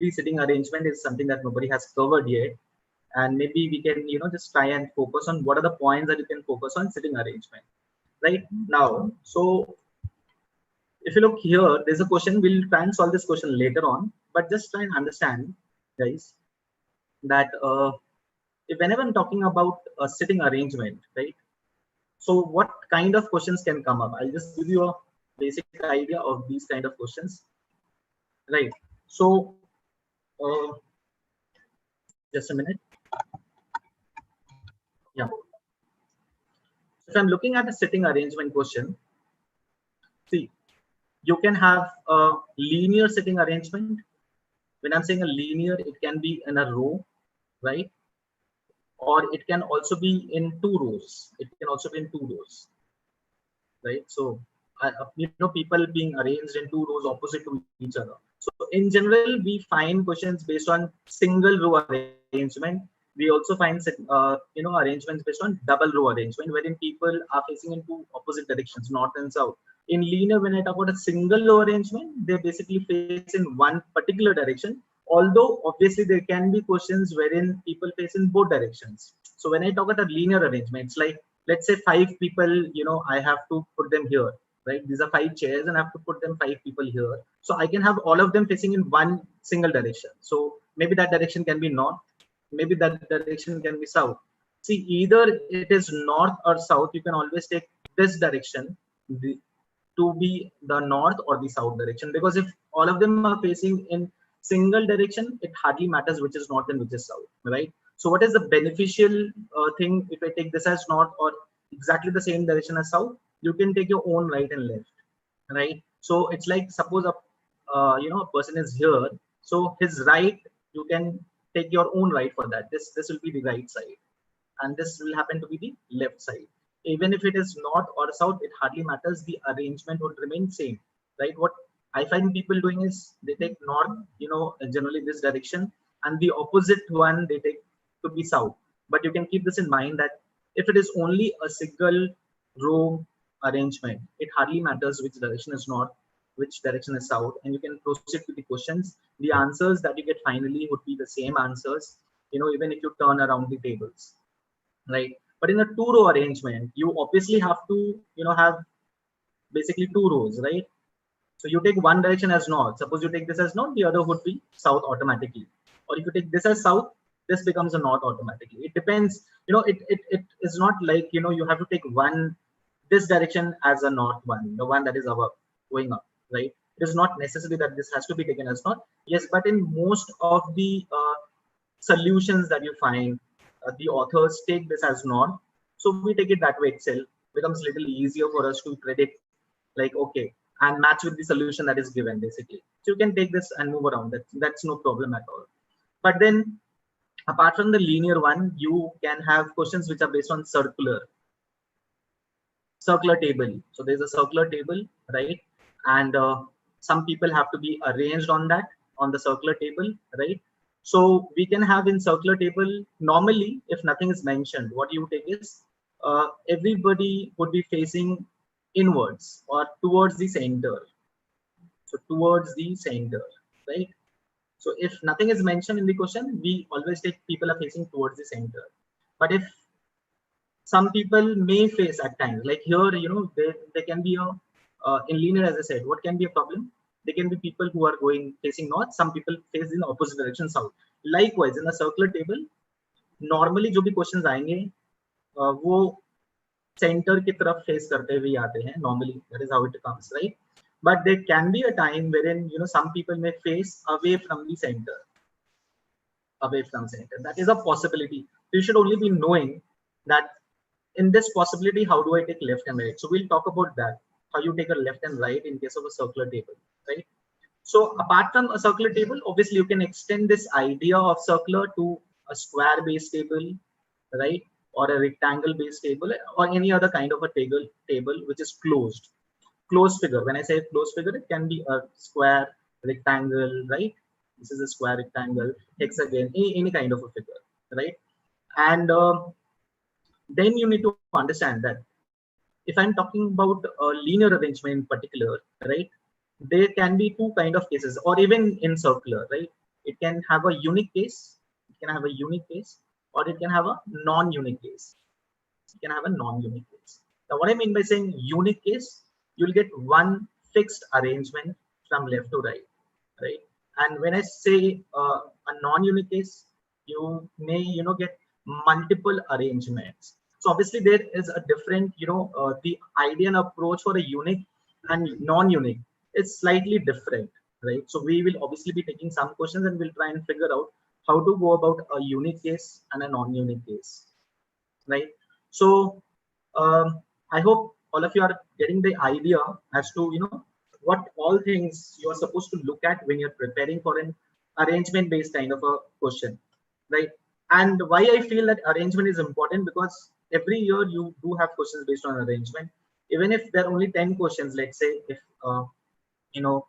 the sitting arrangement is something that nobody has covered yet, and maybe we can just try and focus on what are the points that you can focus on sitting arrangement right now. So if you look here, there's a question. We'll try and solve this question later on, but just try and understand, guys, that if whenever I'm talking about a sitting arrangement, right? So what kind of questions can come up? I'll just give you a basic idea of these kind of questions, right? So just a minute. Yeah. If I'm looking at a sitting arrangement question, see, you can have a linear sitting arrangement. When I'm saying a linear, it can be in a row, right? Or it can also be in two rows. It can also be in two rows, right? So, people being arranged in two rows opposite to each other. So, in general, we find questions based on single row arrangement. We also find arrangements based on double row arrangement, wherein people are facing in two opposite directions, north and south. In linear, when I talk about a single row arrangement, they basically face in one particular direction. Although obviously there can be questions wherein people face in both directions. So when I talk about a linear arrangement, it's like, let's say five people, I have to put them here, right? These are five chairs and I have to put them five people here. So I can have all of them facing in one single direction. So maybe that direction can be north, maybe that direction can be south. See, either it is north or south, you can always take this direction to be the north or the south direction, because if all of them are facing in single direction, it hardly matters which is north and which is south, right? So what is the beneficial thing? If I take this as north or exactly the same direction as south, you can take your own right and left, right? So it's like, suppose a person is here, so his right, you can take your own right for that. This will be the right side, and this will happen to be the left side. Even if it is north or south, it hardly matters. The arrangement would remain same, right? What I find people doing is they take north, generally this direction, and the opposite one they take to be south. But you can keep this in mind that if it is only a single row arrangement, it hardly matters which direction is north, which direction is south, and you can proceed with the questions. The answers that you get finally would be the same answers, even if you turn around the tables, right? But in a two row arrangement, you obviously have to, have basically two rows, right? So you take one direction as north. Suppose you take this as north, the other would be south automatically. Or if you take this as south, this becomes a north automatically. It depends, it is not like, you have to take this direction as a north one, the one that is above, going up, right? It is not necessary that this has to be taken as north. Yes, but in most of the solutions that you find, the authors take this as north. So we take it that way itself. Becomes a little easier for us to predict, like, okay, and match with the solution that is given, basically. So you can take this and move around. That's no problem at all. But then, apart from the linear one, you can have questions which are based on circular table. So there's a circular table, right? And some people have to be arranged on the circular table, right? So we can have in circular table, normally, if nothing is mentioned, what you take is everybody would be facing inwards or towards the center. So towards the center, right? So if nothing is mentioned in the question, we always take people are facing towards the center. But if some people may face at times, like here, there can be in linear, as I said, what can be a problem? There can be people who are going facing north, some people face in the opposite direction, south. Likewise, in a circular table, normally जो भी questions आएंगे वो center की तरफ face करते हुए आते हैं, normally that is how it comes, right? But there can be a time wherein some people may face away from the center, that is a possibility. You should only be knowing that in this possibility, how do I take left and right? So we'll talk about that, how you take a left and right in case of a circular table, right? So apart from a circular table, obviously you can extend this idea of circular to a square based table, right? Or a rectangle based table, or any other kind of a table which is closed figure. When I say closed figure, it can be a square, rectangle, right? This is a square, rectangle, hexagon, any kind of a figure, right? And then you need to understand that if I'm talking about a linear arrangement in particular, right, there can be two kind of cases, or even in circular, right? It can have a unique case, or it can have a non-unique case. It can have a non-unique case. Now, what I mean by saying unique case, you'll get one fixed arrangement from left to right, right? And when I say a non-unique case, you may, get multiple arrangements. So obviously there is a different, the idea and approach for a unique and non-unique is slightly different, right? So we will obviously be taking some questions and we'll try and figure out how to go about a unique case and a non-unique case, right? So I hope all of you are getting the idea as to, what all things you are supposed to look at when you're preparing for an arrangement based kind of a question, right? And why I feel that arrangement is important, because every year you do have questions based on arrangement. Even if there are only 10 questions, let's say if you know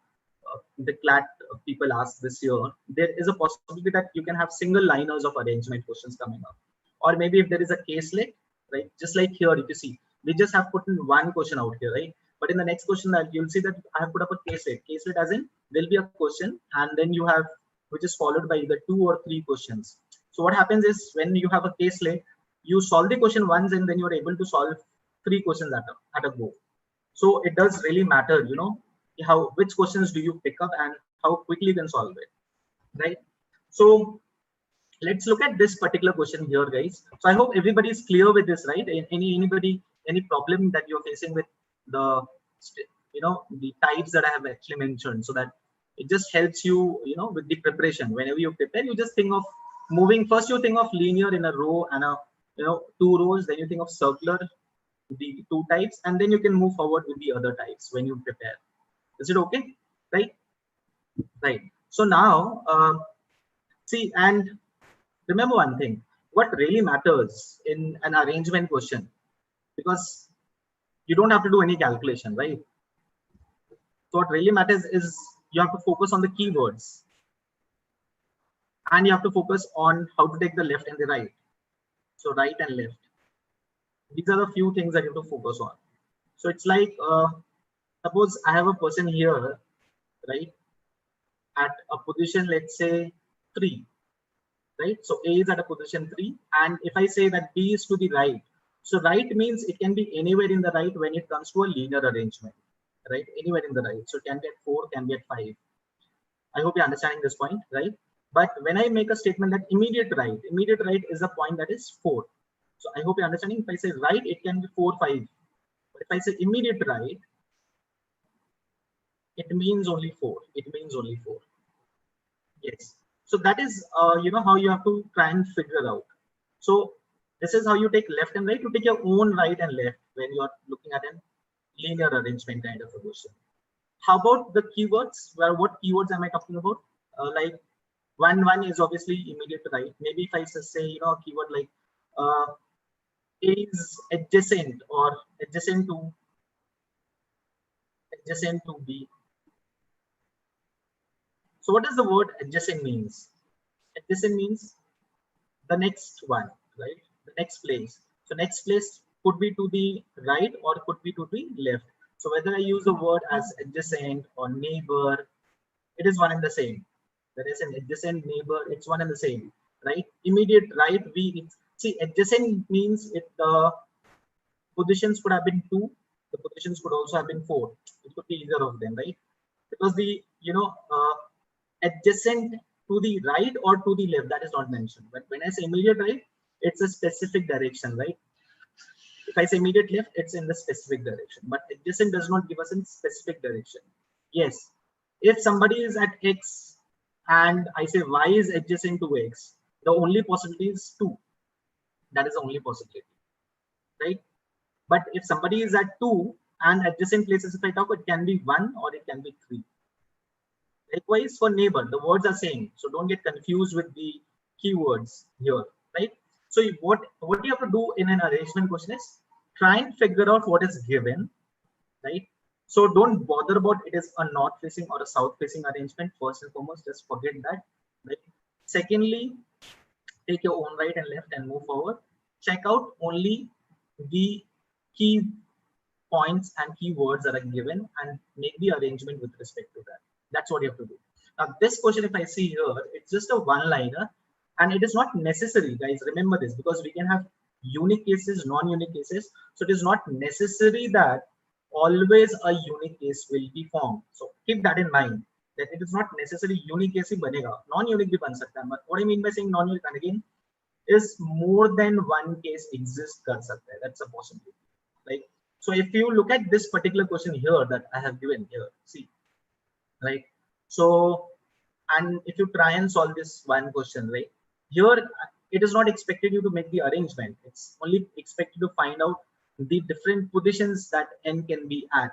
the CLAT people ask this year, there is a possibility that you can have single liners of arrangement questions coming up. Or maybe if there is a caselet, right? Just like here, if you see, we just have put in one question out here, right? But in the next question, that you'll see that I have put up a caselet. Caselet as in there'll be a question, and then you have, which is followed by either 2 or 3 questions. So what happens is when you have a caselet, you solve the question once, and then you're able to solve 3 questions at a go. So it does really matter, how which questions do you pick up and how quickly you can solve it, right? So let's look at this particular question here, guys. So I hope everybody is clear with this, right? Any problem that you're facing with the the types that I have actually mentioned, so that it just helps you, with the preparation. Whenever you prepare, you just think of moving. First you think of linear in a row and a 2 rows, then you think of circular, the 2 types, and then you can move forward with the other types when you prepare. Is it okay? Right. So now see, and remember one thing, what really matters in an arrangement question, because you don't have to do any calculation, right? So what really matters is you have to focus on the keywords, and you have to focus on how to take the left and the right. So right and left, these are the few things that you have to focus on. So it's like, suppose I have a person here, right, at a position, let's say 3, right? So A is at a position 3, and if I say that B is to the right, so right means it can be anywhere in the right when it comes to a linear arrangement, right? Anywhere in the right. So it can be at 4, can be at 5. I hope you're understanding this point, right? But when I make a statement that immediate right is a point that is 4. So I hope you're understanding. If I say right, it can be 4, 5. But if I say immediate right, it means only 4. It means only 4. Yes. So that is, how you have to try and figure out. So this is how you take left and right. You take your own right and left when you are looking at a linear arrangement kind of a question. How about the keywords? Well, what keywords am I talking about? Like one is obviously immediate right. Maybe if I say, a keyword like is adjacent or adjacent to B. So what does the word adjacent means? Adjacent means the next one, right? The next place. So next place could be to the right or could be to the left. So whether I use the word as adjacent or neighbor, it is one and the same. There is an adjacent neighbor, it's one and the same, right? Immediate right, see, adjacent means the positions could have been 2, the positions could also have been 4. It could be either of them, right? Because the adjacent to the right or to the left, that is not mentioned. But when I say immediate right, it's a specific direction, right? If I say immediate left, it's in the specific direction. But adjacent does not give us a specific direction. Yes, if somebody is at X and I say Y is adjacent to X, the only possibility is 2. That is the only possibility, right? But if somebody is at 2 and adjacent places, if I talk, it can be 1 or it can be 3. Likewise for neighbor, the words are same. So don't get confused with the keywords here, right? So what you have to do in an arrangement question is try and figure out what is given, right? So don't bother about it is a north facing or a south facing arrangement. First and foremost, just forget that, right? Secondly, take your own right and left and move forward. Check out only the key points and keywords that are given and make the arrangement with respect to that. That's what you have to do. Now this question, if I see here, it's just a one-liner, and it is not necessary, guys. Remember this, because we can have unique cases, non-unique cases. So it is not necessary that always a unique case will be formed. So keep that in mind, that it is not necessarily unique case ही बनेगा, non-unique भी बन सकता है. What I mean by saying non-unique, and again, is more than one case exist कर सकता है. That's a possibility. Right? So if you look at this particular question here that I have given here, see, right? So, and if you try and solve this one question, right, here it is not expected you to make the arrangement. It's only expected to find out the different positions that n can be at.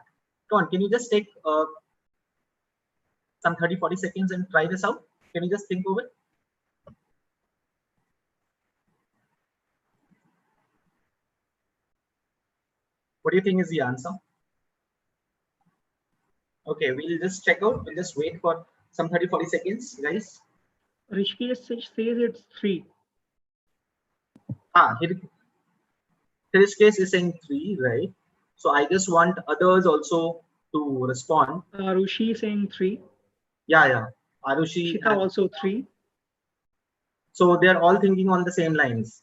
Come on, can you just take some 30-40 seconds and try this out? Can you just think over it? What do you think is the answer? Okay, we'll just check out. We'll just wait for some 30-40 seconds, guys. Rishikesh says it's 3. Rishikesh is saying 3, right? So I just want others also to respond. Arushi is saying 3. Yeah. Arushi. Shita also 3. So they're all thinking on the same lines.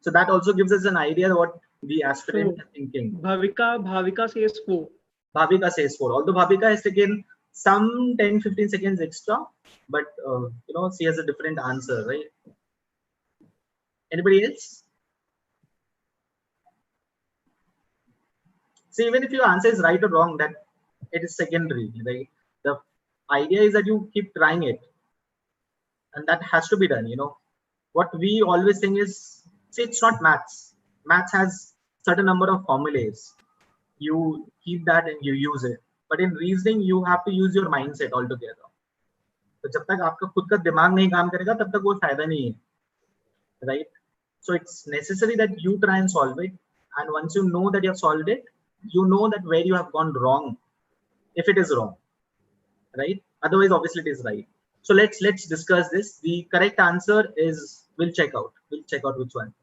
So that also gives us an idea of what the aspirant is thinking. Bhavika says 4. Bhavika says 4. Although Bhavika has taken some 10-15 seconds extra, but she has a different answer, right? Anybody else? See, even if your answer is right or wrong, that it is secondary, right? The idea is that you keep trying it, and that has to be done. What we always think is, see, it's not maths. Maths has certain number of formulas. You keep that and you use it. But in reasoning, you have to use your mindset altogether. तो जब तक आपका खुद का दिमाग नहीं काम करेगा, तब तक वो फायदा नहीं है, right? So it's necessary that you try and solve it, and once you know that you have solved it, you know that where you have gone wrong, if it is wrong, right? Otherwise, obviously, it is right. So let's discuss this. The correct answer is, we'll check out which one.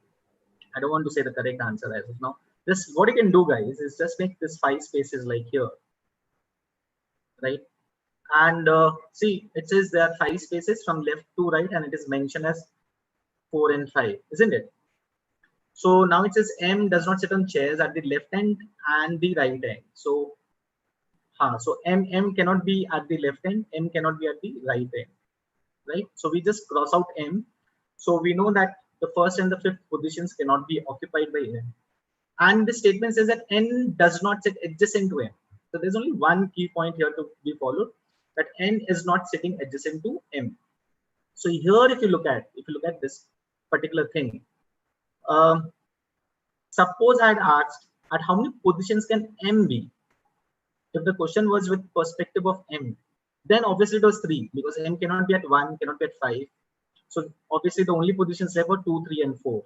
I don't want to say the correct answer as of now. Just what you can do, guys, is just make this 5 spaces like here, right? And see, it says there are 5 spaces from left to right, and it is mentioned as 4 and 5, isn't it? So now it says M does not sit on chairs at the left end and the right end. So M cannot be at the left end, M cannot be at the right end, right? So we just cross out M. So we know that the first and the fifth positions cannot be occupied by M. And the statement says that N does not sit adjacent to M. So there's only one key point here to be followed, that N is not sitting adjacent to M. So here, if you look at this particular thing, suppose I had asked at how many positions can M be? If the question was with perspective of M, then obviously it was 3, because M cannot be at 1, cannot be at 5. So obviously the only positions left were 2, 3, and 4,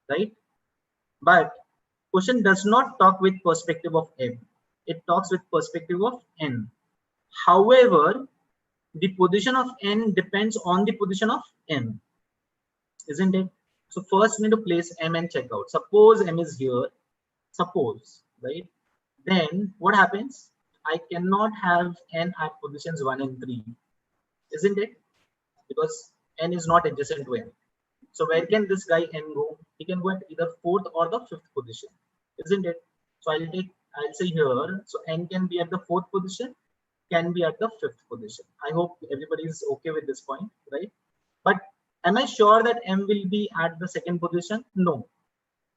right? But question does not talk with perspective of M. It talks with perspective of N. However, the position of N depends on the position of M, isn't it? So first we need to place M and check out. Suppose M is here, suppose, right? Then what happens? I cannot have N at positions 1 and 3, isn't it? Because N is not adjacent to M. So where can this guy N go? He can go at either 4th or the 5th position, isn't it? So I'll say here, so N can be at the 4th position, can be at the 5th position. I hope everybody is okay with this point, right? But am I sure that M will be at the 2nd position? No.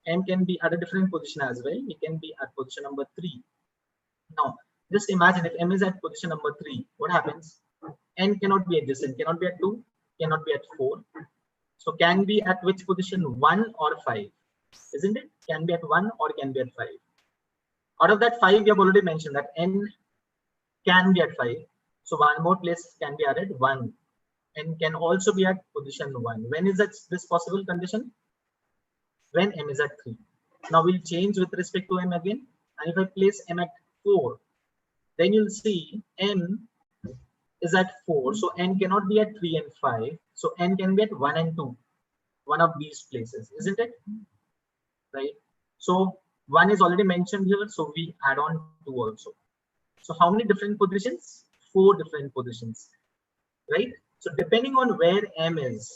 M can be at a different position as well. It can be at position number 3. Now, just imagine if M is at position number 3, what happens? N cannot be adjacent, cannot be at 2, cannot be at 4. So can be at which position? 1 or 5, isn't it? Can be at 1 or can be at 5. Out of that 5, we have already mentioned that N can be at 5. So one more place can be added, 1. N can also be at position 1. When is this possible condition? When M is at 3. Now we'll change with respect to M again. And if I place M at 4, then you'll see M is at 4. So N cannot be at 3 and 5. So N can be at 1 and 2. One of these places, isn't it? Right? So 1 is already mentioned here. So we add on 2 also. So how many different positions? 4 different positions, right? So depending on where M is,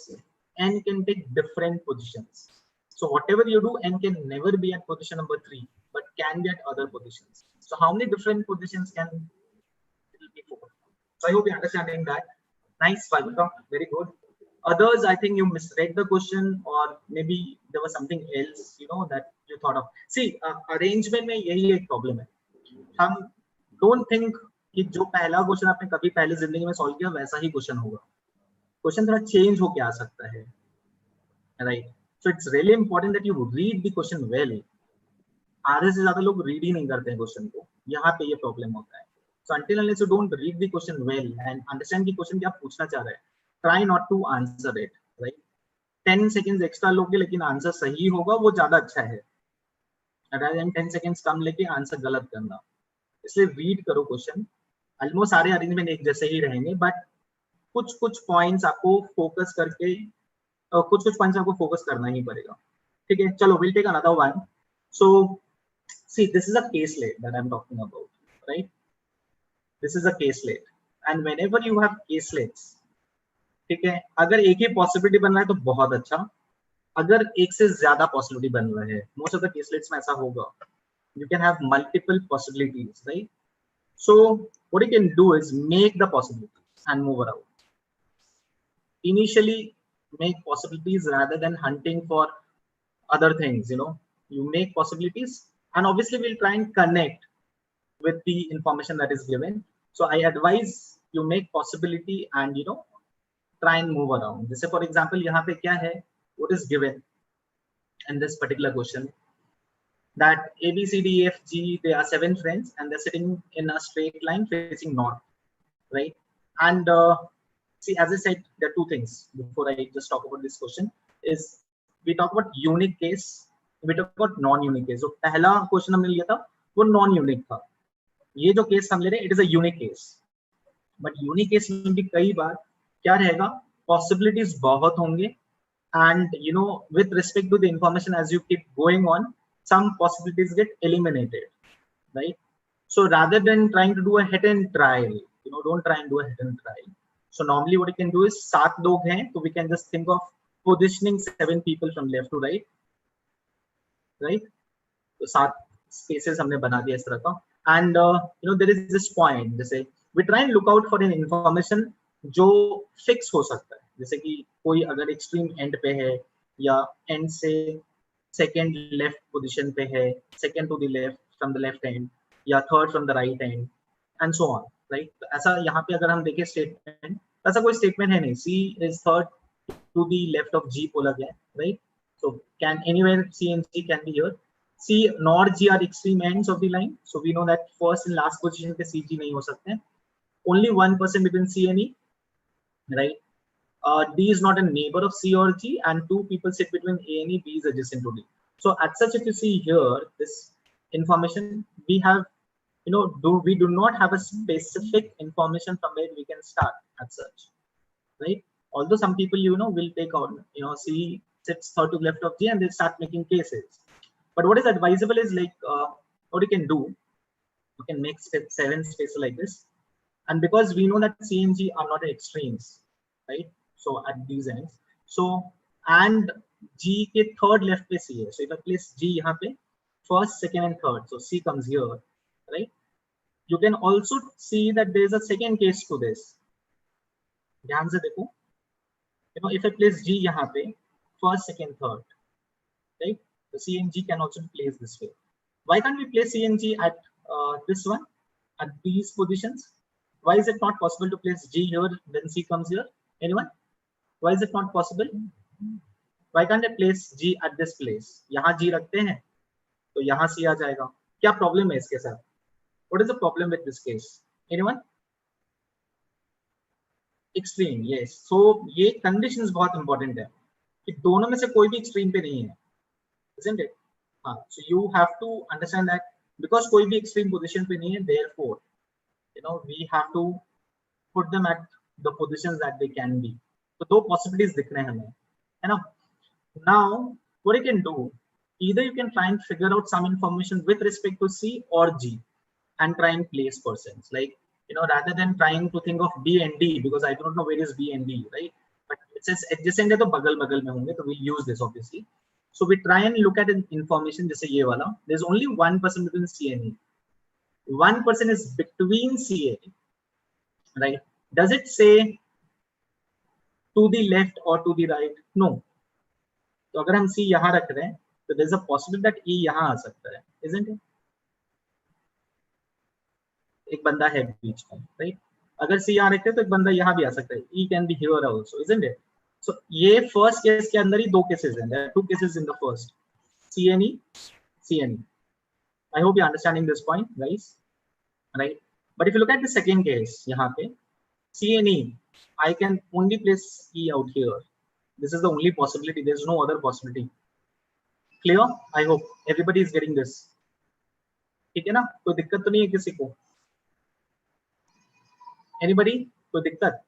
N can take different positions. So whatever you do, N can never be at position number 3, but can be at other positions. So how many different positions can it will be 4? So I hope you're understanding that. Nice, Valika, very good. Others, I think you misread the question, or maybe there was something else, that you thought of. See, arrangement में यही एक problem है. हम don't think कि जो पहला question आपने कभी पहले जिंदगी में सॉल्व किया वैसा ही क्वेश्चन होगा. क्वेश्चन थोड़ा चेंज होके आ सकता है, right? So it's really important that you read the question well. आधे से ज्यादा लोग रीड ही नहीं करते हैं क्वेश्चन को, यहाँ पे ये प्रॉब्लम होता है. सो until unless you don't read the question well and understand कि क्वेश्चन क्या पूछना चाह रहे हैं, try not to answer it, right? 10 seconds extra लोगे लेकिन आंसर सही होगा, वो ज्यादा अच्छा है, rather than 10 seconds कम लेके आंसर गलत करना. इसलिए रीड करो क्वेश्चन. ऑलमोस्ट सारे अरेंजमेंट एक जैसे ही रहेंगे, बट कुछ पॉइंट्स आपको फोकस करके कुछ पॉइंट्स आपको फोकस करना ही पड़ेगा. ठीक है, चलो we'll take another one. So see, this is a caselet that I'm talking about, right? This is a caselet, and whenever you have caselets, ठीक है, अगर एक ही पॉसिबिलिटी बन रहा है तो बहुत अच्छा. अगर एक से ज्यादा पॉसिबिलिटी बन रहा है, मोस्ट ऑफ द केसलेट्स में ऐसा होगा, you can have multiple possibilities, right? So what you can do is make the possibilities and move around. Initially make possibilities rather than hunting for other things. You make possibilities, and obviously we'll try and connect with the information that is given. So I advise you make possibility and try and move around. This, for example, यहाँ पे क्या है, what is given in this particular question, that A, B, C, D, E, F, G, they are 7 friends and they're sitting in a straight line facing north, right? And see, as I said, there are two things before I just talk about this question. Is we talk about unique case, we talk about non-unique case. So पहला question हमने लिया था वो non-unique था. ये जो case हम ले रहे हैं, it is a unique case. But unique case में भी कई बार क्या रहेगा, possibilities बहुत होंगे, and with respect to the information as you keep going on, some possibilities get eliminated, right? So rather than trying to do a hit and trial, don't try and do a hit and trial. So normally what you can do is 7 लोग हैं, so we can just think of positioning 7 people from left to right, right? So 7 spaces हमने बना दिया इस तरह का. And there is this point, जैसे we try and look out for an information जो fix हो सकता है. जैसे कि कोई अगर एक्सट्रीम एंड पे है, या एंड से सेकंड लेफ्ट पोजीशन पे है, second to the left from the left end, या third from the right end, and so on, right? ऐसा यहाँ पे अगर हम देखें स्टेटमेंट, ऐसा कोई स्टेटमेंट है नहीं. C is third to the left of G बोला गया, right? So can anywhere C and G can be here. C nor G are extreme ends of the line, so we know that first and last position पे C G नहीं हो सकते. Only one person between C and E, right? D is not a neighbor of C or G, and 2 people sit between A and E. B is adjacent to D. So at such, if you see here, this information we have, we do not have a specific information from where we can start at such, right? Although some people, will take out, C sits third to left of G and they start making cases. But what is advisable is like, what you can do, you can make 7 spaces like this. And because we know that C and G are not extremes, right? So at these ends, so and G के third left पे C है. So if I place G यहाँ पे, first, second and third, so C comes here, right? You can also see that there is a second case to this. ध्यान से देखो, if I place G यहाँ पे, first, second, third, right? The C and G can also be placed this way. Why can't we place C and G at this one, at these positions? Why is it not possible to place G here when C comes here? Anyone? Why is it not possible? Why can't I place G at this place? यहाँ G रखते हैं तो यहाँ C आ जाएगा. क्या problem है इसके साथ? What is the problem with this case? Anyone? Extreme, yes. So ये conditions बहुत important है कि दोनों में से कोई भी extreme पे नहीं है, isn't it? So you have to understand that because कोई भी extreme position पे नहीं है, therefore we have to put them at the positions that they can be. So 2 possibilities दिख रहे हैं हमें, है ना? Now what you can do, either you can try and figure out some information with respect to C or G and try and place persons. Like rather than trying to think of B and D, because I don't know where is B and D, right? But it says adjacent है तो बगल बगल में होंगे, तो we'll use this obviously. So we try and look at an information जैसे ये वाला. There's only one person between C and E. One person is between C and E, right? Does it say to the left or to the right? No. तो अगर हम C यहाँ रख रहे हैं, तो there's a possibility that E यहाँ आ सकता है, isn't it? एक बंदा है बीच में, राइट? अगर सी यहाँ रखते हैं तो एक बंदा यहाँ भी आ सकता है. E can be here also, isn't it? So ये फर्स्ट केस के अंदर ही दो केसेस हैं. There are two cases in the first, C and E, C and E. I hope you understanding this point guys, right? But if you look at the second case, यहाँ पे C and E, I can only place E out here. This is the only possibility, there is no other possibility. Clear? I hope everybody is getting this. ठीक है ना? कोई दिक्कत तो नहीं है किसी को? एनीबडी? कोई दिक्कत?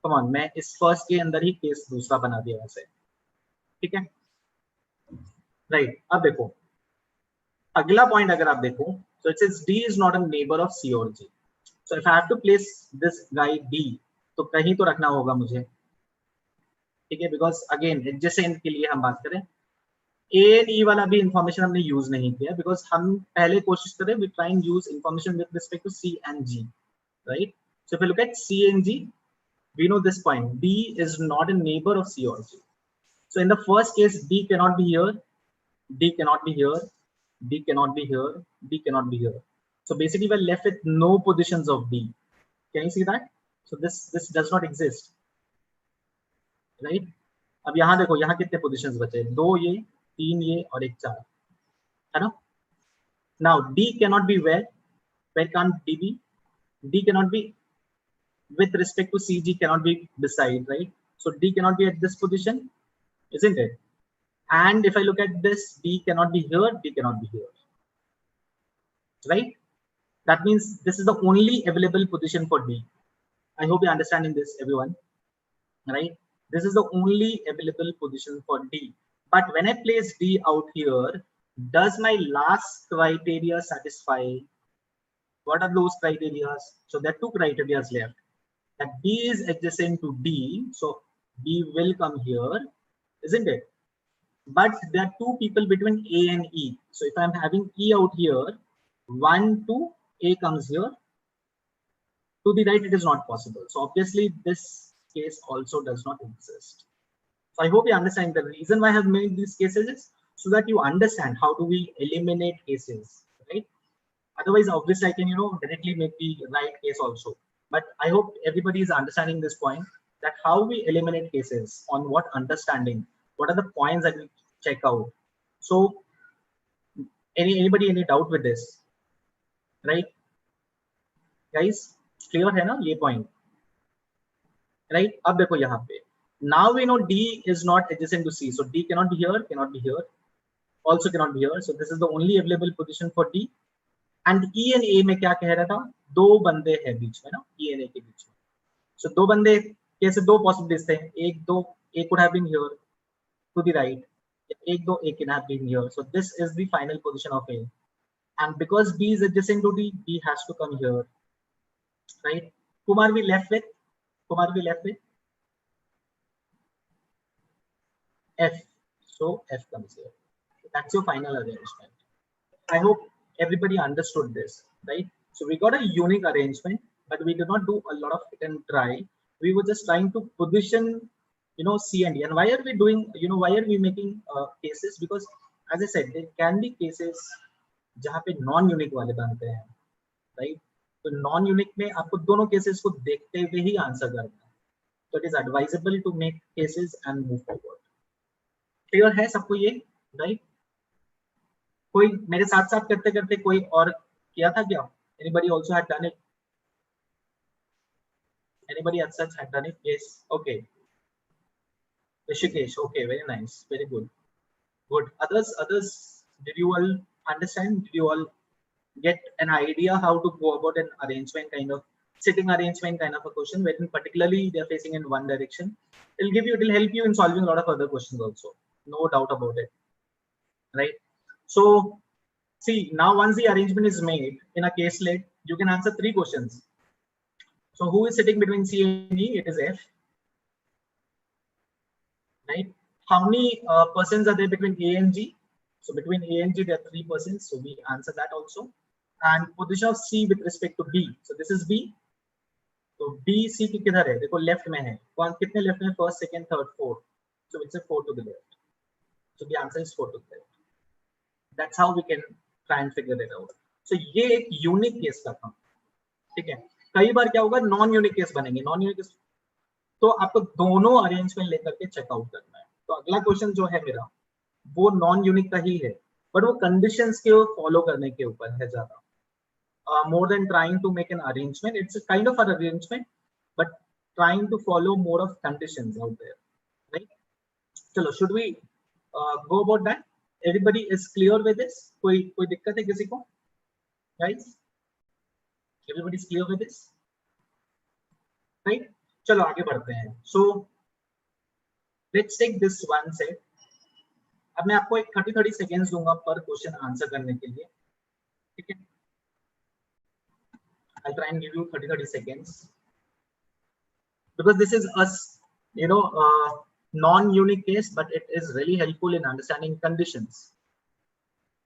कम ऑन, मैं इस फर्स्ट के अंदर ही केस दूसरा बना दिया वैसे. ठीक है, राइट? अब देखो अगला पॉइंट, अगर आप देखो तो it says D is not a neighbour of C और G. So if I have to place this guy D, तो कहीं तो रखना होगा मुझे. ठीक है, बिकॉज अगेन एडजेसेंट के लिए हम बात करें, ए एंड ई वाला भी इंफॉर्मेशन हमने यूज नहीं किया, बिकॉज हम पहले कोशिश करें we try and use information with respect to C and G, right? So if you look at C and G, we know this point, D is not a neighbor of C or G. So in the first case, D cannot be here, D cannot be here, D cannot be here, D cannot be here. So basically we're left with no positions of D. Can you see that? So this does not exist, right? अब यहाँ देखो, यहाँ कितने positions बचे? दो ये, तीन ये और एक चार, है ना? Now D cannot be where can't D be? D cannot be with respect to CG, cannot be beside, right? So D cannot be at this position, isn't it? And if I look at this, D cannot be here, D cannot be here, right? That means this is the only available position for D. I hope you're understanding this, everyone, right? This is the only available position for D. But when I place D out here, does my last criteria satisfy? What are those criteria? So there are two criteria left. That B is adjacent to D, so B will come here, isn't it? But there are two people between A and E. So if I'm having E out here, 1, 2, A comes here. To the right, it is not possible. So obviously, this case also does not exist. So I hope you understand the reason why I have made these cases is so that you understand how do we eliminate cases, right? Otherwise, obviously, I can directly make the right case also. But I hope everybody is understanding this point, that how we eliminate cases, on what understanding, what are the points that we check out. So anybody any doubt with this, right? Guys, clear है ना ये point, right? अब देखो यहाँ पे, now we know D is not adjacent to C, so D cannot be here, cannot be here, also cannot be here. So this is the only available position for D. And E and A में क्या कह रहा था? दो बंदे हैं बीच में ना, E and A के बीच में. So दो बंदे कैसे? दो possibilities थे, एक दो, A could have been here to the right, एक दो, A can have been here. So this is the final position of A. And because B is adjacent to D, B has to come here, right? Whom are we left with? Whom are we left with? F. So F comes here. That's your final arrangement. I hope everybody understood this, right? So we got a unique arrangement, but we did not do a lot of hit and try. We were just trying to position, C and D. And why are we doing, why are we making cases? Because as I said, there can be cases जहाँ पे non-unique वाले बनते हैं, right? तो non-unique में आपको दोनों cases को देखते हुए ही आंसर करना है. So it is advisable to make cases and move forward. Clear है सबको ये, right? कोई मेरे साथ साथ करते करते कोई और किया था क्या? Anybody also had done it? Anybody as such had done it? Yes. Okay. Rishikesh. Okay. Very nice. Very good. Good. Others. Did you all understand? Did you all get an idea how to go about an arrangement kind of sitting arrangement kind of a question, wherein particularly they are facing in one direction? It will help you in solving a lot of other questions also. No doubt about it. Right? So see, now once the arrangement is made in a caselet, you can answer 3 questions. So who is sitting between C and E? It is F, right? How many persons are there between A and G? So between A and G, there are 3 persons. So we answer that also. And position of C with respect to B. So this is B. तो B C की किधर है? देखो left में है. कौन कितने left में? First, second, third, fourth. So it's a 4 to the left. So the answer is 4 to the left. That's how we can try and figure it out. So ये एक यूनिक केस का था. ठीक है. कई बार क्या होगा, नॉन यूनिक केस बनेंगे. नॉन यूनिक केस तो आपको दोनों अरेंजमेंट लेकर के चेकआउट करना है. तो अगला क्वेश्चन जो है मेरा वो नॉन यूनिक का ही है, बट वो कंडीशंस के फॉलो करने के ऊपर है ज्यादा. More than trying to make an arrangement, it's a kind of an arrangement, but trying to follow more of conditions out there, right? Chalo, should we go about that? Everybody is clear with this? कोई दिक्कत है किसी को? Guys, everybody is clear with this, right? चलो आगे बढ़ते हैं. So let's take this one set. अब मैं आपको एक 30 सेकेंड्स दूंगा पर क्वेश्चन आंसर करने के लिए. ठीक है. I'll try and give you 30 seconds because this is us, non-unique case, but it is really helpful in understanding conditions.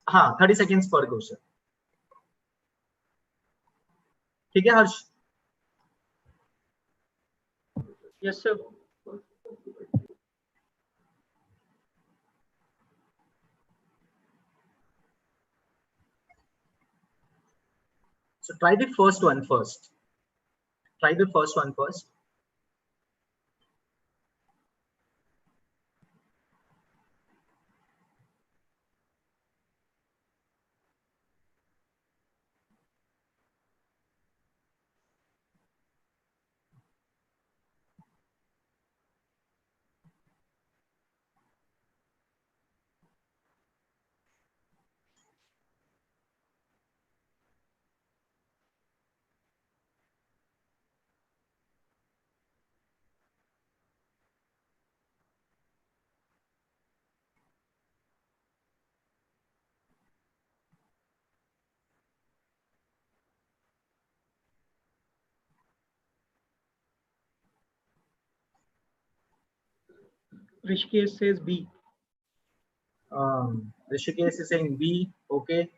30 seconds per question. ठीक है हर्ष? Yes, sir. So try the first one first. Try the first one first. Rishikesh says B. Rishikesh is saying B. Okay.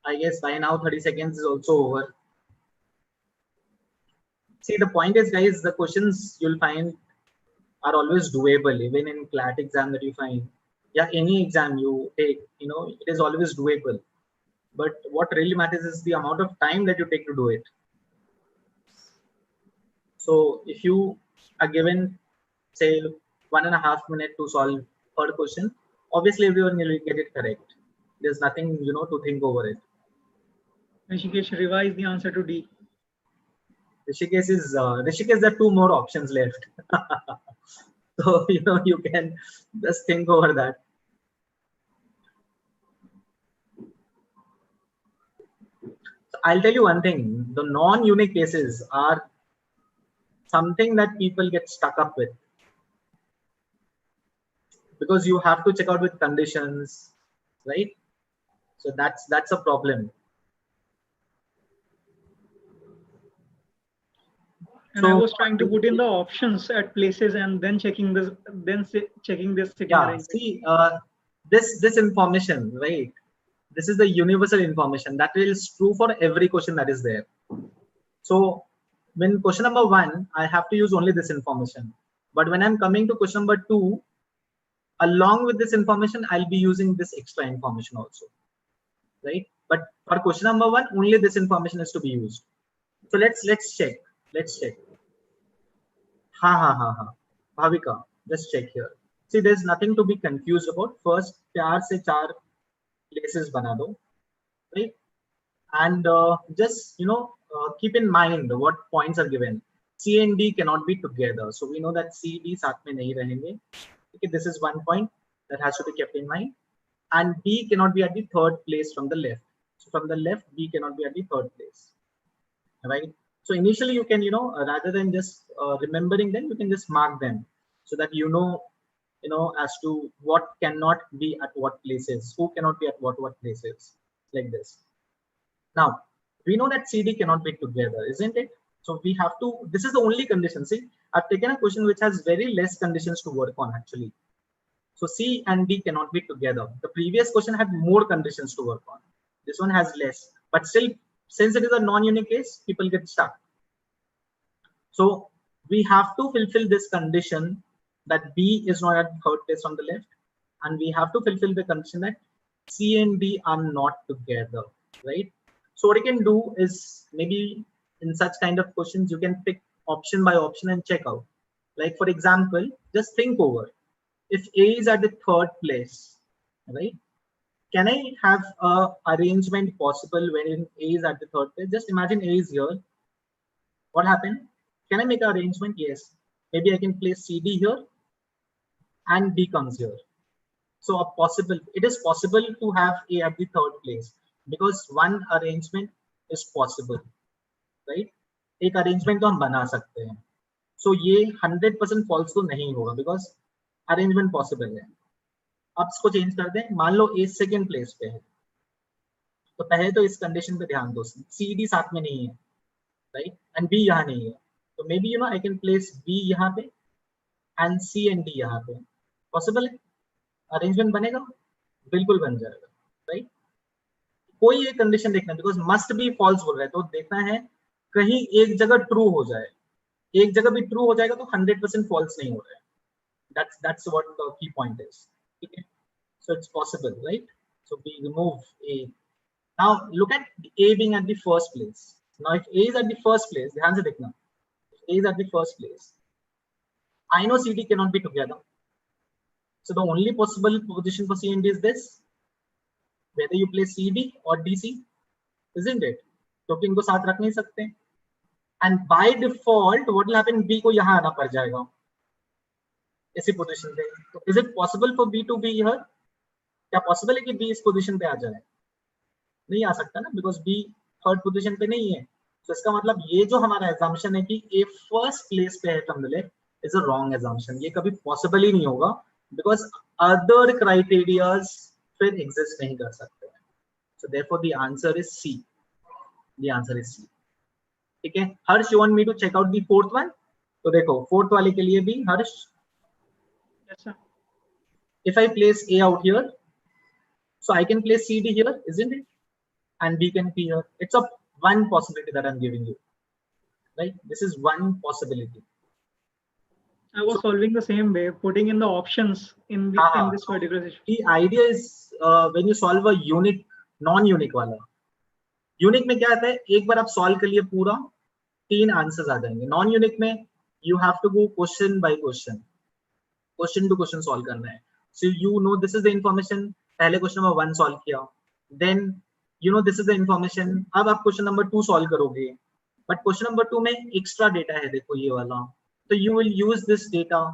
I guess by now 30 seconds is also over. See, the point is, guys, the questions you'll find are always doable, even in CLAT exam that you find. Yeah, any exam you take, it is always doable. But what really matters is the amount of time that you take to do it. So if you are given, say, 1.5 minutes to solve per question, obviously everyone will get it correct. There's nothing, to think over it. Rishikesh, revise the answer to D. Rishikesh, there are 2 more options left. So, you can just think over that. So I'll tell you one thing, the non-unique cases are something that people get stuck up with, because you have to check out with conditions, right? So that's a problem. And I was trying to put in the options at places and then checking this, sitting arrangement. See, this information, right? This is the universal information that is true for every question that is there. So when question number 1, I have to use only this information. But when I'm coming to question number 2, along with this information, I'll be using this extra information also, right? But for question number 1, only this information is to be used. So let's check. Let's check. Bhavika, just check here. See, there's nothing to be confused about. First, 4 से 4 places बना दो, right? And just keep in mind what points are given. C and D cannot be together, so we know that C D साथ में नहीं रहेंगे. Okay, this is one point that has to be kept in mind. And B cannot be at the 3rd place from the left. So from the left, B cannot be at the 3rd place, right? So initially you can, rather than just remembering them, you can just mark them so that as to what cannot be at what places, who cannot be at what places, like this. Now, we know that CD cannot be together, isn't it? So we have to, this is the only condition. See, I've taken a question which has very less conditions to work on actually. So C and D cannot be together. The previous question had more conditions to work on. This one has less, but still, since it is a non-unique case, people get stuck. So we have to fulfill this condition that B is not at third place on the left, and we have to fulfill the condition that C and D are not together, right? So what you can do is, maybe in such kind of questions, you can pick option by option and check out. Like for example, just think over. If A is at the third place, right? Can I have a arrangement possible when A is at the third place? Just imagine A is here. What happened? Can I make an arrangement? Yes. Maybe I can place CD here and B comes here. So it is possible to have A at the third place because one arrangement is possible, right? एक arrangement तो हम बना सकते हैं. So ये 100% false तो नहीं होगा because arrangement possible है. अब इसको चेंज कर दें. मान लो A सेकेंड प्लेस पे है, तो पहले तो इस कंडीशन पे ध्यान दो. CD साथ में नहीं है, राइट? एंड B यहाँ नहीं है. तो maybe I can place B यहाँ पे एंड C एंड D यहाँ पे. पॉसिबल है? अरेंजमेंट बनेगा? बिल्कुल बन जाएगा, राइट? कोई एक कंडीशन देखना, बिकॉज मस्ट बी फॉल्स बोल रहा है, तो देखना है कहीं एक जगह ट्रू हो जाए. एक जगह भी ट्रू हो जाएगा तो 100% फॉल्स नहीं हो रहा है. that's what the key point is. Okay, so it's possible, right? So we remove A. Now look at A being at the first place. Now if A is at the first place, ध्यान से देखना, A is at the first place, I know CD cannot be together. So the only possible position for C and D is this, whether you place CD or DC, isn't it? क्योंकि इनको साथ रख नहीं सकते. And by default what will happen, B को यहाँ आना पड़ जाएगा इसी पोजीशन पे. तो is it possible for B to be here? क्या पॉसिबल है कि B इस पोजीशन पे आ जाए? नहीं आ सकता ना, बिकॉज B थर्ड पोजीशन पे नहीं है. तो इसका मतलब ये जो हमारा एजम्पशन है कि A फर्स्ट प्लेस पे है from the left, is a wrong assumption. ये कभी पॉसिबल ही नहीं होगा बिकॉज अदर क्राइटेरियाज फिर एग्जिस्ट नहीं कर सकते. So therefore the answer is C. The answer is C. ठीक है. Harsh, you want me to check out the fourth one? तो देखो फोर्थ वाले के लिए भी, हर्ष, yes sir, if I place A out here, so I can place CD here, isn't it? And B can be here. It's a one possibility that I'm giving you, right? This is one possibility. I was solving the same way, putting in the options in this particular situation. The idea is when you solve a unique, non-unique वाला, unique में क्या आता है, एक बार आप solve कर लिए पूरा, 3 आंसर्स आ जाएंगे. नॉन यूनिक में you have to go question by question, question to question solve करना है. So you know this is the information. पहले क्वेश्चन नंबर 1 सॉल्व किया, then you know this is the information. अब आप question number 2 solve करोगे, but question number 2 में extra data है, देखो ये वाला. तो you will use this data,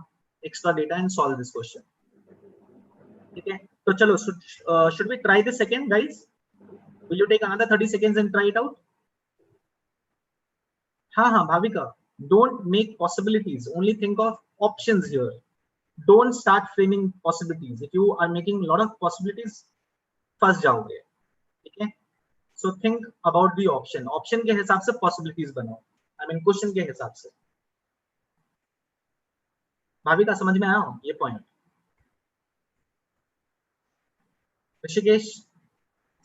extra data, and solve this question. ठीक है. तो चलो, should we try this second guys? Will you take another 30 seconds and try it out? हाँ, Bhavika, don't make possibilities. Only think of options here. Don't start framing possibilities. If you are making a lot of possibilities, फंस जाओगे. ठीक है. So think about the option. Option के हिसाब से possibilities बनाओ. I mean question के हिसाब से. भाविका, समझ में आया ये पॉइंट? ऋषिकेश,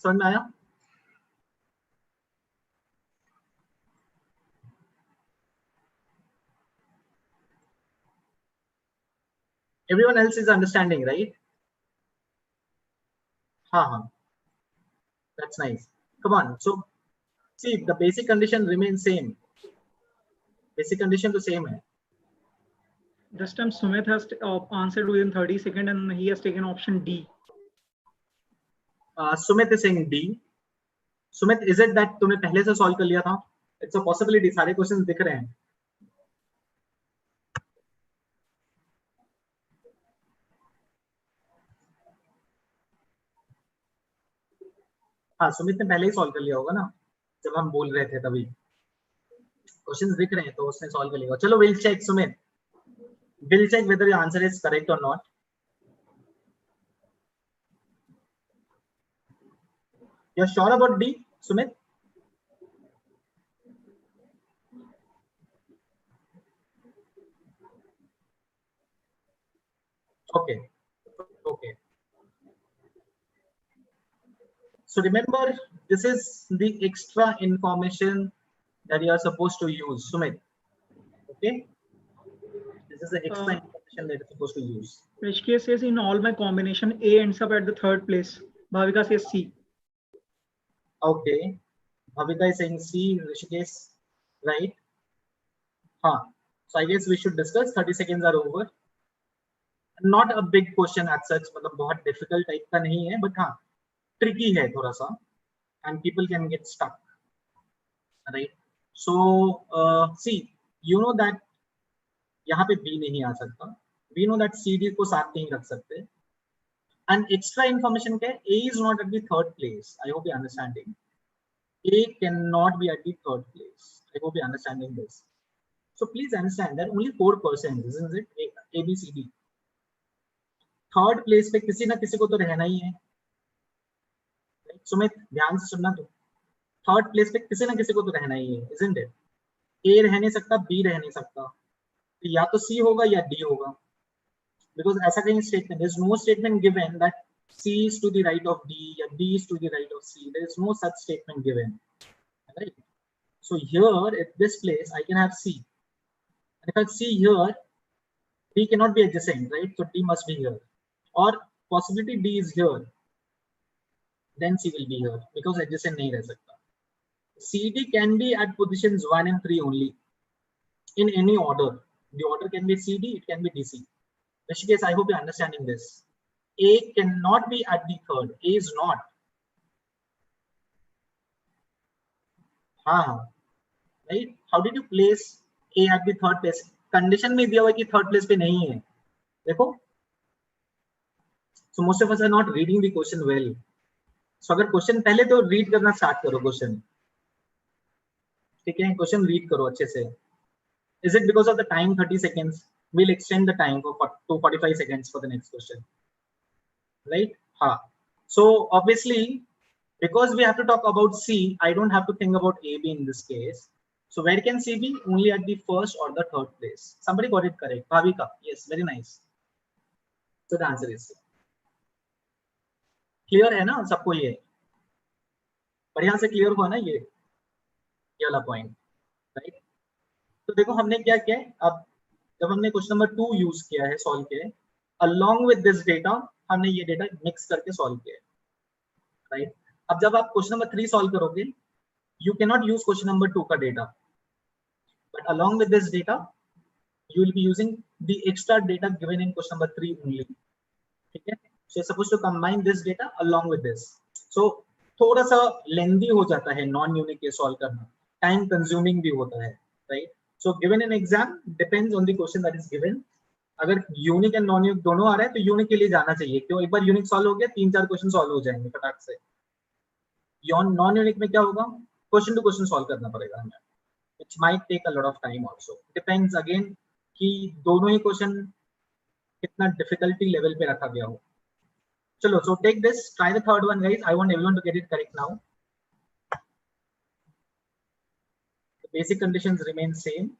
समझ में आया? Everyone else is understanding, right? हाँ. That's nice. Come on. So see, the basic condition remains same. Basic condition तो same है. This time Sumit has answered within 30 seconds and he has taken option D. Sumit is saying D. Sumit, is it that तुमने पहले से solve कर लिया था? It's a possibility. सारे questions दिख रहे हैं. हाँ, सुमित ने पहले ही सॉल्व कर लिया होगा ना, जब हम बोल रहे थे तभी. क्वेश्चंस दिख रहे हैं तो उसने सॉल्व कर लिया. चलो, we'll check Sumit. We'll check whether your answer is correct or not. You're sure about D, Sumit? Okay. Okay. So remember, this is the extra information that you are supposed to use, Sumit. Okay. This is the extra information that you're supposed to use. Rishikesh says in all my combination, A ends up at the third place. Bhavika says C. Okay. Bhavika is saying C, Rishikesh, right? Huh. So I guess we should discuss. 30 seconds are over. Not a big question as such, मतलब बहुत difficult type का नहीं है, but हाँ, tricky है थोड़ा सा, and people can get stuck, right? So see, you know that यहाँ पे B नहीं आ सकता. We know that CD को साथ नहीं रख सकते. And extra information क्या है? A is not at the third place. I hope you're understanding. A cannot be at the third place. I hope you're understanding this. So please understand that only 4%, isn't it? A, B, C, D. Third place पे किसी ना किसी को तो रहना ही है. सुमित ध्यान से सुनना. तो थर्ड प्लेस पे किसी ना किसी को तो रहना ही है, isn't it? A रह नहीं सकता, B रह नहीं सकता, तो या तो C होगा या D होगा. Because ऐसा कहीं statement, there is no statement given that C is to the right of D या D is to the right of C. There is no such statement given, right? So here at this place I can have C, and if I see here, D cannot be adjacent, right? So D must be here, or possibility D is here, then C will be here because adjacent नहीं रह सकता. CD can be at positions 1 and 3 only in any order. The order can be CD, it can be DC. Rishikesh, I hope you're understanding this. A cannot be at the third. A is not. हाँ, right? How did you place A at the third place? Condition में दिया हुआ कि third place पे नहीं है. देखो. So most of us are not reading the question well. So अगर question पहले तो read करना start करो question. ठीक है, question read करो अच्छे से. Is it because of the time 30 seconds? We'll extend the time to 45 seconds for the next question. Right? Ha. So obviously, because we have to talk about C, I don't have to think about A, B in this case. So where can C be? Only at the first or the third place. Somebody got it correct. Bhavika. Yes, very nice. So the answer is C. Clear है ना सबको ये? बढ़िया से clear हुआ ना ये वाला point, right? तो देखो हमने क्या किया है. अब जब हमने क्वेश्चन नंबर 2 यूज किया है, सॉल्व किया है, along with this data हमने ये डेटा मिक्स करके सॉल्व किया है, राइट? अब जब आप क्वेश्चन नंबर 3 सॉल्व करोगे, you cannot use question number 2 का data, but along with this data you will be using the extra data given in question number 3 only. ठीक है? So you're supposed to combine this data along with this. So थोड़ा सा lengthy हो जाता है non unique के solve करना, time consuming भी होता है, right? So given an exam depends on the question that is given. अगर यूनिक एंड नॉन यूनिक दोनों आ रहा है तो यूनिक के लिए जाना चाहिए. क्यों? एक बार यूनिक सॉल्व हो गया, 3-4 क्वेश्चन सॉल्व हो जाएंगे फटाक से. नॉन यूनिक में क्या होगा? क्वेश्चन टू क्वेश्चन सॉल्व करना पड़ेगा हमें, which might take a lot of time also. Depends again कि दोनों ही क्वेश्चन कितना डिफिकल्टी लेवल पे रखा गया हो. चलो, so take this, try the third one guys. I want everyone to get it correct now. The basic conditions remain same.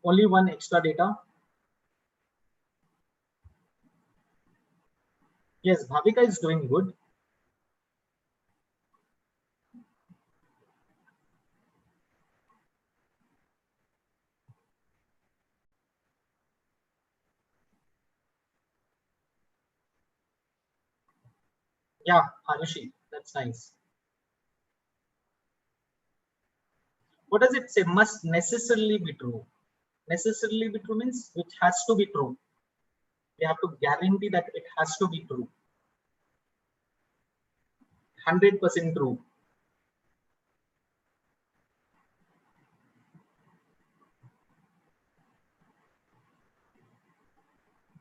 Only one extra data. Yes, Bhavika is doing good. Yeah, Hanushi, that's nice. What does it say? Must necessarily be true. Necessarily be true means it has to be true. We have to guarantee that it has to be true. 100% true.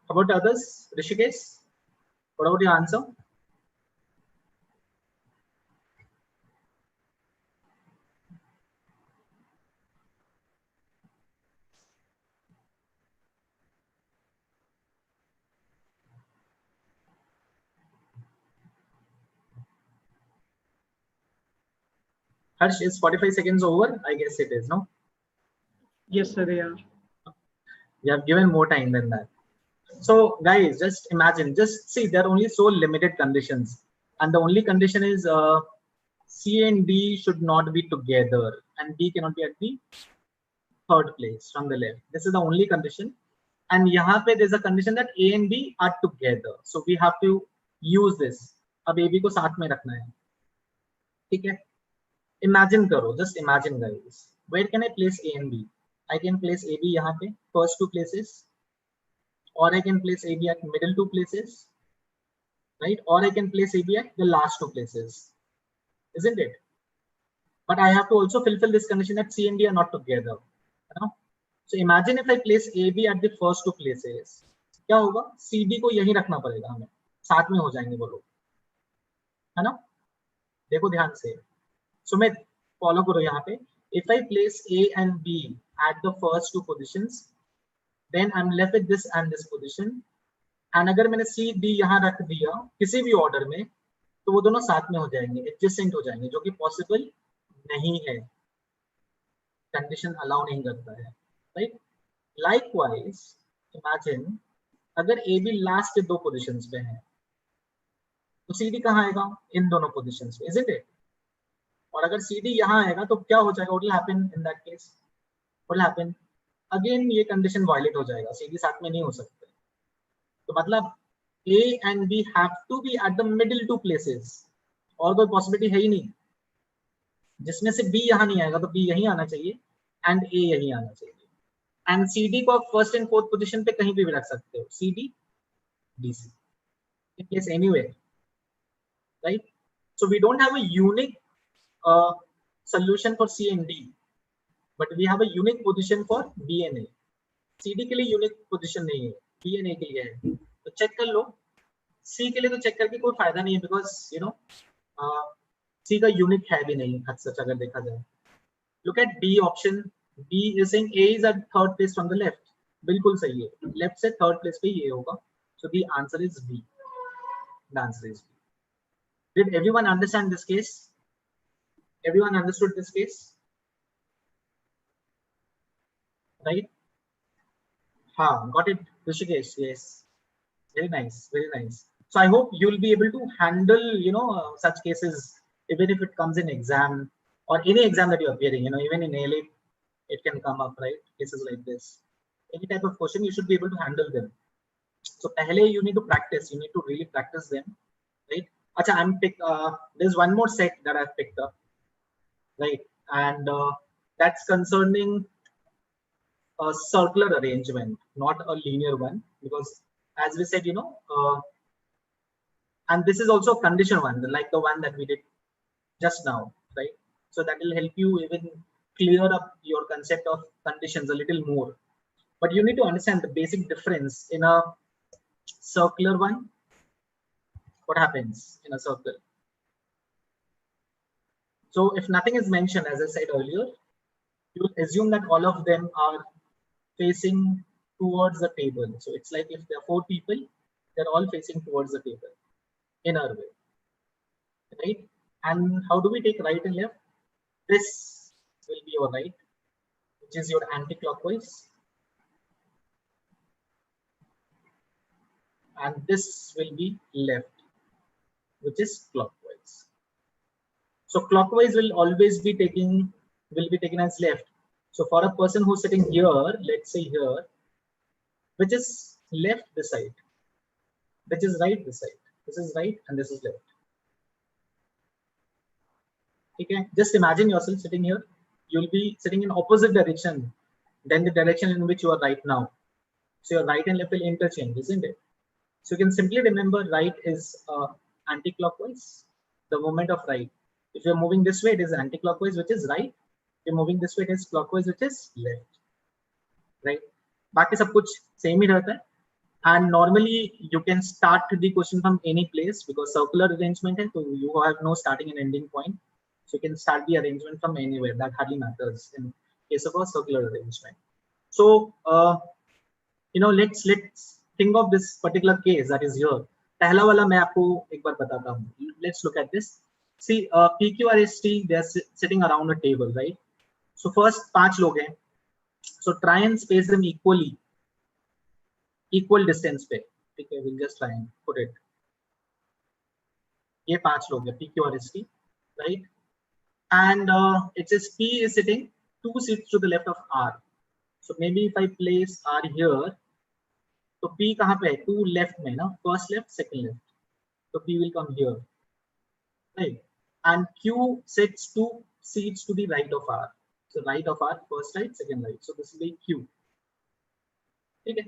How about others? Rishikesh, what about your answer? Harsh, is 45 seconds over? I guess it is, no? Yes, sir, they are. You have given more time than that. So guys, just imagine, just see, there are only so limited conditions, and the only condition is C and D should not be together, and D cannot be at the third place from the left. This is the only condition. And यहाँ पे there's a condition that A and B are together. So we have to use this. अब A B को साथ में रखना है. ठीक है? Imagine करो, just imagine guys. Where can I place A and B? I can place A B यहाँ पे, first two places. Or I can place A B at middle two places. Right? Or I can place A B at the last two places. Isn't it? But I have to also fulfill this condition that C and D are not together. You know? So imagine if I place AB at the first two places, क्या होगा? CD को यहीं रखना पड़ेगा हमें, साथ में हो जाएंगे वो लोग, है ना? देखो ध्यान से, सुमित फॉलो करो यहाँ पे. If I place A and B at the first two positions, then I'm left with this and this position. And अगर मैंने C D यहाँ रख दिया किसी भी ऑर्डर में, तो वो दोनों साथ में हो जाएंगे, एडजेसेंट हो जाएंगे, जो कि पॉसिबल नहीं है, कंडीशन अलाउ नहीं करता है. Right? Likewise, imagine अगर A B लास्ट के दो पोजीशंस पे है, तो C D कहाँ आएगा? इन दोनों पोजीशंस पे, isn't it? और अगर C D यहाँ आएगा तो क्या हो जाएगा? What will happen in that case? What will happen? Again ये कंडीशन वायलेट हो जाएगा, C D साथ में नहीं हो सकते. तो मतलब A and B have to be at the middle two places. और कोई पॉसिबिलिटी है ही नहीं. जिसमें से B यहाँ नहीं आएगा तो B यहीं आना चाहिए एंड A यहीं आना चाहिए. एंड CD को आप फर्स्ट एंड फोर्थ पोजीशन पे कहीं भी रख सकते हो, CD, DC, in case anywhere, right? So we don't have a unique solution for C and D, but we have a unique position for B and A. CD के लिए unique position नहीं है, B and A के लिए है. तो check कर लो. C के लिए तो चेक करके कोई फायदा नहीं है, बिकॉज यू नो C का यूनिक है भी नहीं सच अगर देखा जाए. Look at B option. B is saying A is at third place from the left. बिल्कुल सही है. Left से third place पे ये होगा. So the answer is B. The answer is B. Did everyone understand this case? Everyone understood this case? Right? Ha, got it. Rishikesh, yes. Very nice. Very nice. So I hope you'll be able to handle, such cases, even if it comes in exam or any exam that you're appearing, even in ALA. It can come up, right? Cases like this. Any type of question, you should be able to handle them. So, pehle you need to practice. You need to really practice them, right? Acha, there's one more set that I've picked up, right? And that's concerning a circular arrangement, not a linear one, because as we said, and this is also a condition one, like the one that we did just now, right? So that will help you even clear up your concept of conditions a little more. But you need to understand the basic difference in a circular one. What happens in a circle? So if nothing is mentioned, as I said earlier, you will assume that all of them are facing towards the table. So it's like if there are 4 people, they're all facing towards the table in our way, right? And how do we take right and left? This will be your right, which is your anti-clockwise, and this will be left, which is clockwise. So clockwise will always be taken as left. So for a person who's sitting here, let's say here, which is left this side, which is right this side, this is right and this is left. Okay, just imagine yourself sitting here. You'll be sitting in opposite direction than the direction in which you are right now. So your right and left will interchange, isn't it? So you can simply remember right is anti-clockwise, the movement of right. If you're moving this way, it is anti-clockwise, which is right. If you're moving this way, it is clockwise, which is left. Right? बाकी सब कुछ same ही रहता है. And normally you can start the question from any place because circular arrangement है, so you have no starting and ending point. So you can start the arrangement from anywhere. That hardly matters in case of a circular arrangement. So let's think of this particular case that is here. पहला वाला मैं आपको एक बार बताता हूँ. Let's look at this. See, P, Q, R, S, T, they are sitting around a table, right? So first 5 लोग हैं. So try and space them equally equal distance पे, ठीक है, will just try and put it, ये 5 लोग हैं, PQ और ST, right, and it says P is sitting 2 seats to the left of R, so maybe if I place R here, तो P कहाँ पे है, 2 लेफ्ट में ना, फर्स्ट लेफ्ट सेकंड लेफ्ट, तो P will come here, right, and Q sits 2 seats to the right of R, so right of R, first right, second right, so this will be Q, ठीक है,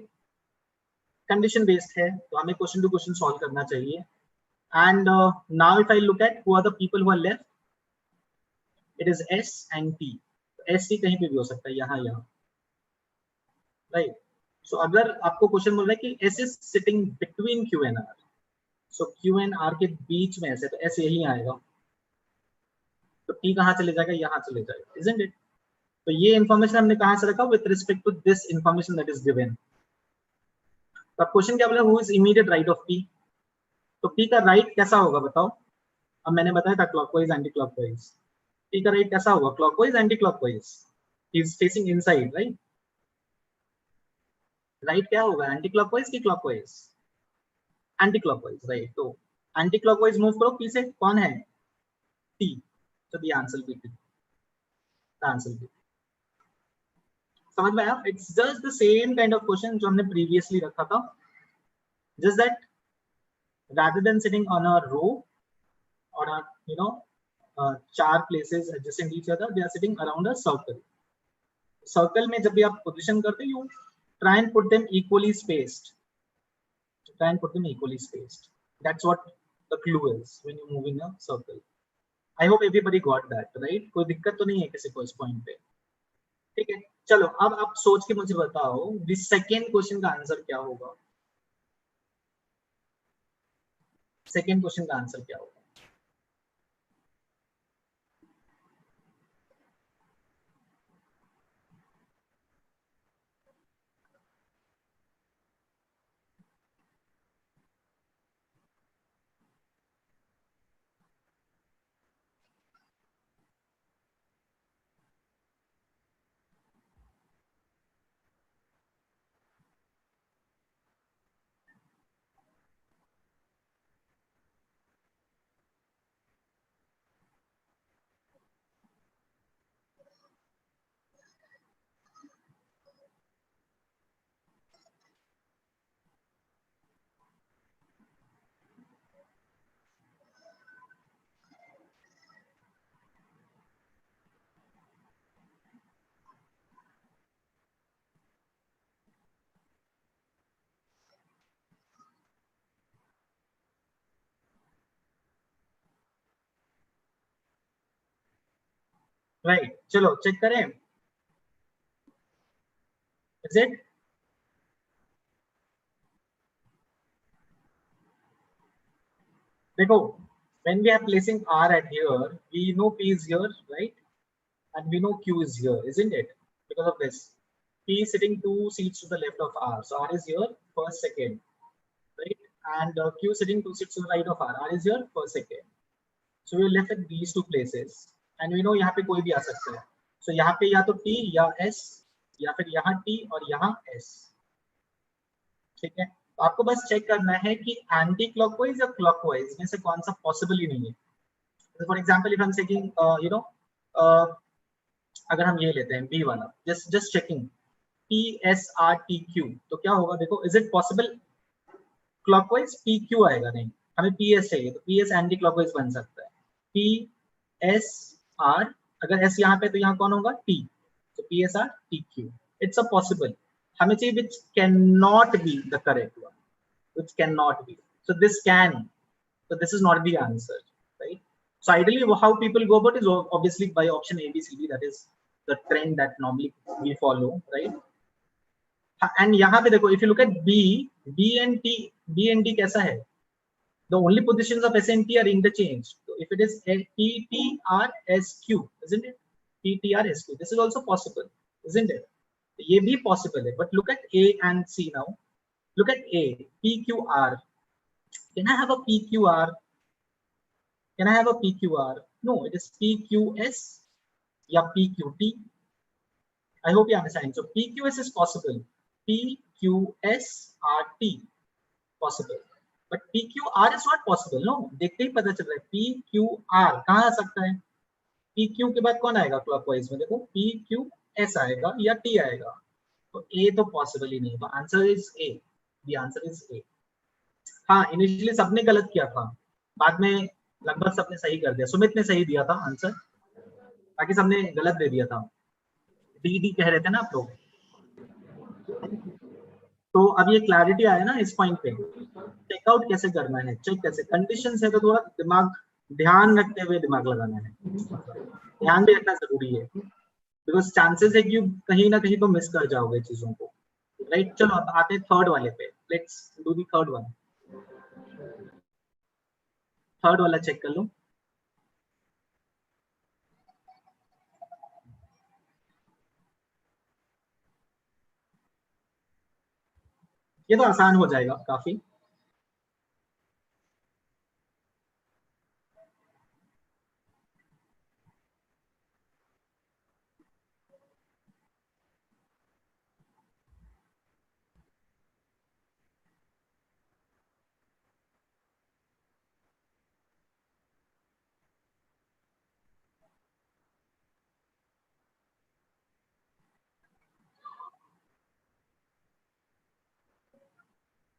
condition based है, तो हमें question to question solve करना चाहिए, and now if I look at who are the people who are left, it is S and T, S T कहीं पे भी हो सकता है, यहाँ यहाँ, राइट, सो अगर आपको क्वेश्चन बोल रहा है कि S is sitting between Q and R, so Q and R के बीच में ऐसे, तो S यही आएगा, तो T कहाँ चले जाएगा, यहाँ चले जाएगा, isn't it? तो ये इन्फॉर्मेशन हमने कहाँ से रखा, with respect to this information that is given, तो अब क्वेश्चन क्या बोला, who is immediate right of P, तो P का राइट कैसा होगा बताओ, अब मैंने बताया था क्लॉकवाइज एंटी क्लॉकवाइज, P का राइट कैसा होगा, clockwise anti clockwise, he is facing inside, right, right क्या होगा, एंटी क्लॉकवाइज की क्लॉकवाइज, एंटी क्लॉकवाइज, राइट, तो एंटी क्लॉकवाइज मूव करो, P से कौन है, T, तो the answer B, the answer B, समझ में आया, it's just the same kind of question जो हमने प्रीवियसली रखा था, just that rather than sitting on a row or a, you know, 4 places adjacent each other, they are sitting around a circle. Circle में जब भी आप position करते हो, you try and put them equally spaced. Try and put them equally spaced. That's what the clue is when you move in a circle. I hope everybody got that, right? कोई दिक्कत तो नहीं है किसी को इस पॉइंट पे, ठीक है, चलो अब आप सोच के मुझे बताओ the second क्वेश्चन का आंसर क्या होगा, सेकेंड क्वेश्चन का आंसर क्या होगा, राइट, चलो चेक करें, इज इट, देखो, when we are placing R at here, we know P is here, right, and we know Q is here, isn't it, because of this, P is sitting 2 seats to the left of R, so R is here, first, second, right, and Q is sitting 2 seats to the right of R, R is here, first, second, so we are left at these 2 places, and we know यहाँ पे कोई भी आ सकता है, so यहाँ पे या तो T या S, या फिर यहाँ T और यहाँ S, ठीक है, तो आपको बस चेक करना है कि एंटी क्लॉकवाइज या क्लॉकवाइज में से कौन सा पॉसिबल ही नहीं है, for example if I am checking, you know, अगर हम ये लेते हैं B वाला, जस्ट चेकिंग PSRTQ, तो क्या होगा, देखो, is it possible clockwise, PQ आएगा नहीं, हमें PS चाहिए, तो PS एंटी क्लॉकवाइज बन सकता है, PSR, अगर S यहाँ पे तो यहाँ कौन होगा, T, तो PSRTQ, इट्स अ पॉसिबल, हमें चाहिए which cannot be the correct one, which cannot be, so this can, so this is not the answer, right, so ideally how people go about is obviously by option A, B, C, D, that is the trend that normally we follow, right, and यहाँ पे देखो, if you look at B and T कैसा है, the only positions of S and T are interchanged, so if it is PTRSQ, isn't it, PTRSQ, this is also possible, isn't it, ये भी possible है, but look at A and C now, look at A, PQR, can I have a PQR, can I have a PQR, no, it is PQS या PQT, I hope you understand, so PQS is possible, PQSRT possible, but PQR is not possible. No, देखते ही पता चल रहा है PQR कहाँ आ सकता है? PQ के बाद कौन आएगा क्लॉकवाइज में? देखो PQS आएगा या T आएगा, तो A तो पॉसिबल ही नहीं, तो answer is A, the answer is A। हाँ, इनिशियली सबने गलत किया था, बाद में लगभग सबने सही कर दिया। सुमित ने सही दिया था आंसर, बाकी सबने गलत दे दिया था। डी कह रहे थे ना आप लोग। तो अब ये क्लैरिटी आया ना इस पॉइंट पे, चेकआउट कैसे करना है, चेक कैसे, कंडीशंस है तो थोड़ा दिमाग ध्यान रखते हुए दिमाग लगाना है, ध्यान भी रखना जरूरी है, बिकॉज चांसेस है कि कहीं ना कहीं तो मिस कर जाओगे चीजों को, राइट। चलो अब आते हैं थर्ड वाले पे, let's do the third one. Third वाला चेक कर लो। ये तो आसान हो जाएगा काफी।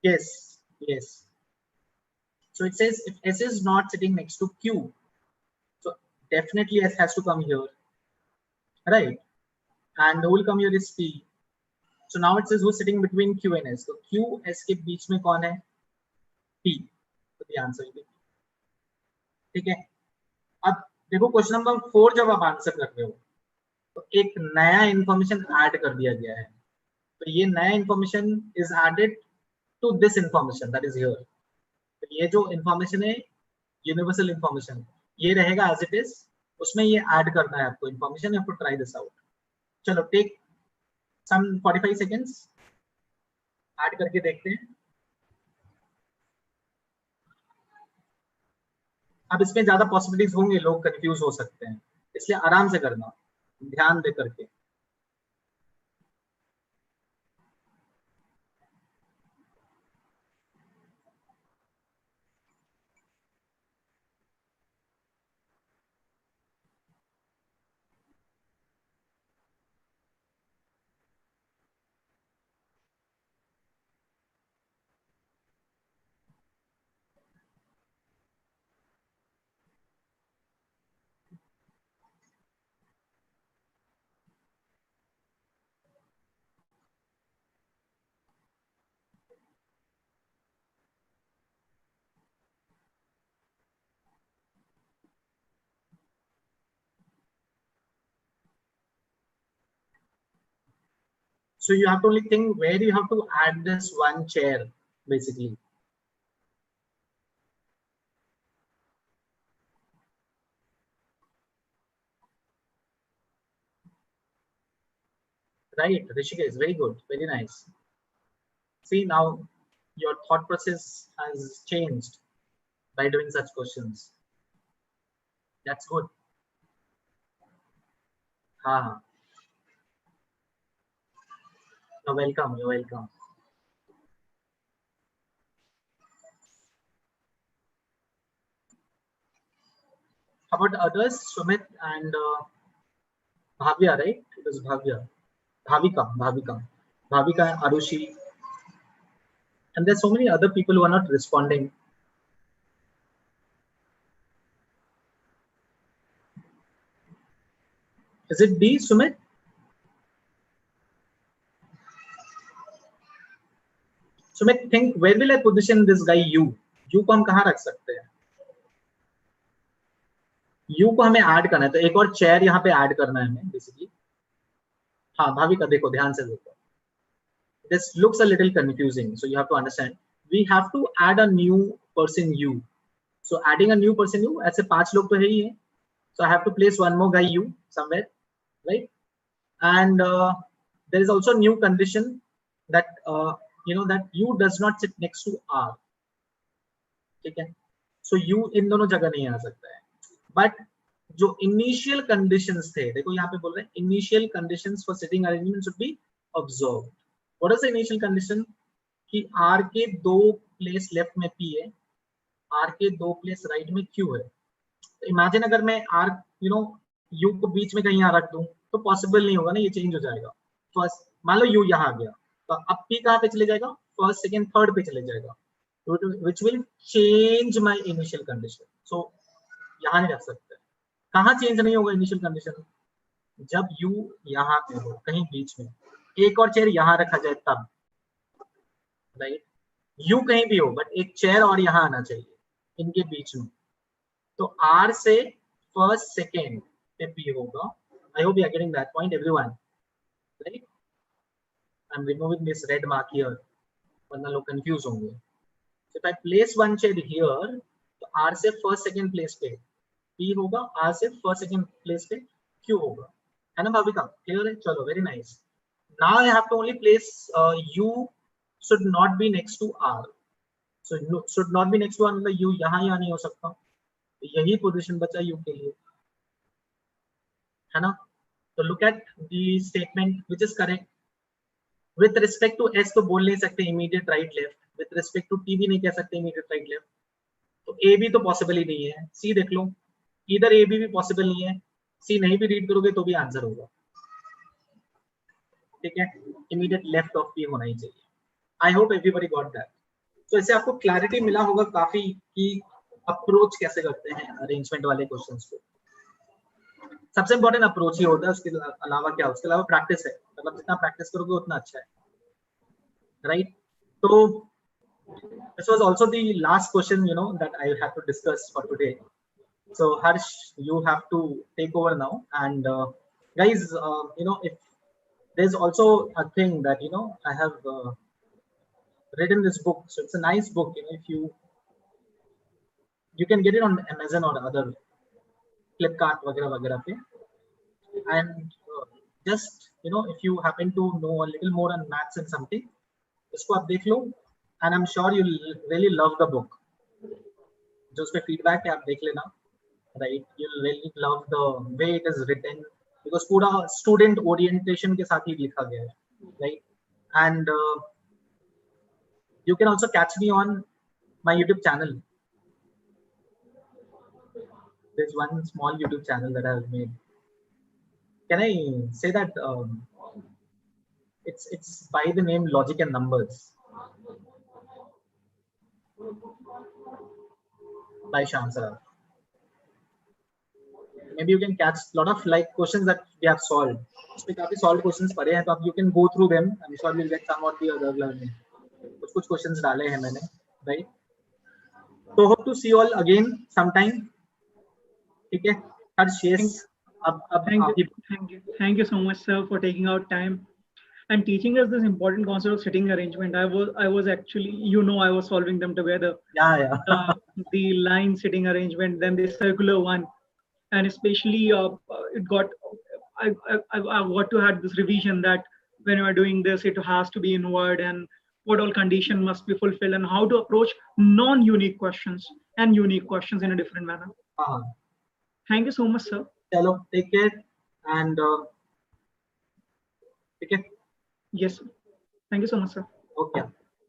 Yes, yes. So it says if S is not sitting next to Q, so definitely S has to come here, right? And who will come here is P. So now it says who's sitting between Q and S. So Q S के बीच में कौन है? P. So the answer will be P. ठीक है। अब देखो question number 4 जब आप आंसर कर रहे हो तो एक नया इंफॉर्मेशन ऐड कर दिया गया है, तो ये नया information is added to this information that is here. तो ये जो इंफॉर्मेशन है यूनिवर्सल इंफॉर्मेशन, ये रहेगा एज इट इज, उसमें ये ऐड करना है आपको information, you have to try this out. चलो टेक सम 45 सेकेंड्स, ऐड करके देखते हैं। अब इसमें ज्यादा पॉसिबिलिटीज होंगे, लोग कंफ्यूज हो सकते हैं, इसलिए आराम से करना, ध्यान दे करके। So you have to only think where you have to add this one chair, basically. Right, Rishikesh, very good, very nice. See, now your thought process has changed by doing such questions. That's good. हाँ, you're welcome, you're welcome. How about others? Sumit and Bhavya, right? It was Bhavya. Bhavika and Arushi. And there's so many other people who are not responding. Is it D, Sumit? Sumit, think where will I position this guy U? U को हम कहाँ रख सकते हैं? U को हमें add करना है, तो एक और चेयर यहाँ पे ऐड करना है हमें बेसिकली। हाँ भाविका, देखो ध्यान से देखो, this looks a little confusing, so you have to understand we have to add a new person U. So adding a new person U, ऐसे 5 लोग तो है ही है, so I have to place one more guy U somewhere, right? And there is also new condition that you know that U does not sit next to R, ठीक है? So U इन दोनों जगह नहीं आ सकता है, but जो initial conditions थे, देखो यहाँ पे बोल रहे हैं initial conditions for sitting arrangement should be observed, what is the initial condition कि R के 2 प्लेस लेफ्ट में P है, R के 2 प्लेस राइट में Q है। तो इमेजिन अगर मैं R U को बीच में कहीं यहाँ रख दूं तो पॉसिबल नहीं होगा ना, ये चेंज हो जाएगा। फर्स्ट मान लो U यहाँ आ गया तो अब P कहाँ पे चले जाएगा, फर्स्ट सेकेंड थर्ड पे चले जाएगा, which will change my initial condition. So यहाँ नहीं रख सकते। कहाँ चेंज नहीं होगा इनिशियल कंडीशन, जब U यहाँ पे हो कहीं बीच में, एक और चेयर यहाँ रखा जाए तब, राइट। U कहीं भी हो बट एक चेयर और यहाँ आना चाहिए इनके बीच में। तो R से फर्स्ट सेकेंड पे P होगा। I hope you are getting that point everyone, right. I am removing this red mark here वरना लोग कंफ्यूज होंगे। So if I place one chair here, तो R से फर्स्ट सेकेंड प्लेस पे P होगा, R से first second place पे Q होगा, है ना भाविका? क्लियर है? चलो, very nice. Now I have to only place U should not be next to R. So should not be next to R मतलब U यहाँ नहीं हो सकता, यही पोजीशन बचा U के लिए, है ना? तो look at the statement which is correct. With respect to S तो बोल नहीं सकते immediate right left, with respect to T भी नहीं कह सकते immediate right left, तो A भी तो पॉसिबल ही नहीं है। C देख लो, इधर A भी पॉसिबल नहीं है, C नहीं भी रीड करोगे तो भी आंसर होगा, ठीक है। इमीडिएट लेफ्ट ऑफ P होना ही चाहिए। I hope everybody got that. तो इससे आपको क्लैरिटी मिला होगा काफी कि अप्रोच कैसे करते हैं अरेंजमेंट वाले क्वेश्चंस को। सबसे इंपॉर्टेंट अप्रोच ही होता है, उसके अलावा क्या, उसके अलावा प्रैक्टिस है, मतलब जितना प्रैक्टिस करोगे उतना अच्छा है, राइट। तो this was also the last question that I have to discuss for today. So Harsh, you have to take over now, and guys, if there's also a thing that I have written this book, so it's a nice book. If you can get it on Amazon or other Flipkart वगैरह पे, and just if you happen to know a little more on maths and something, इसको आप देख लो, and I'm sure you'll really love the book. जो उसपे feedback है आप देख लेना, right? You'll really love the way it is written because पूरा student orientation के साथ ही लिखा गया है, right? And you can also catch me on my YouTube channel. There's one small YouTube channel that I've made. Can I say that it's by the name Logic and Numbers by Shyam Saraf. Maybe you can catch a lot of like questions that we have solved. उसपे काफी solved questions पड़े हैं, तो आप you can go through them. I'm sure you'll get some or the other learning. कुछ questions डाले हैं मैंने, right? So hope to see you all again sometime. ठीक है? Harsh, yes. Thank you so much, sir, for taking out time and teaching us this important concept of sitting arrangement. I was actually, I was solving them together. Yeah. The line sitting arrangement, then the circular one, and especially it got. I got to have this revision that when you are doing this, it has to be inward, and what all condition must be fulfilled, and how to approach non-unique questions and unique questions in a different manner. Thank you so much, sir. Hello, take care, and take care. Yes, sir. Thank you so much, sir. Okay.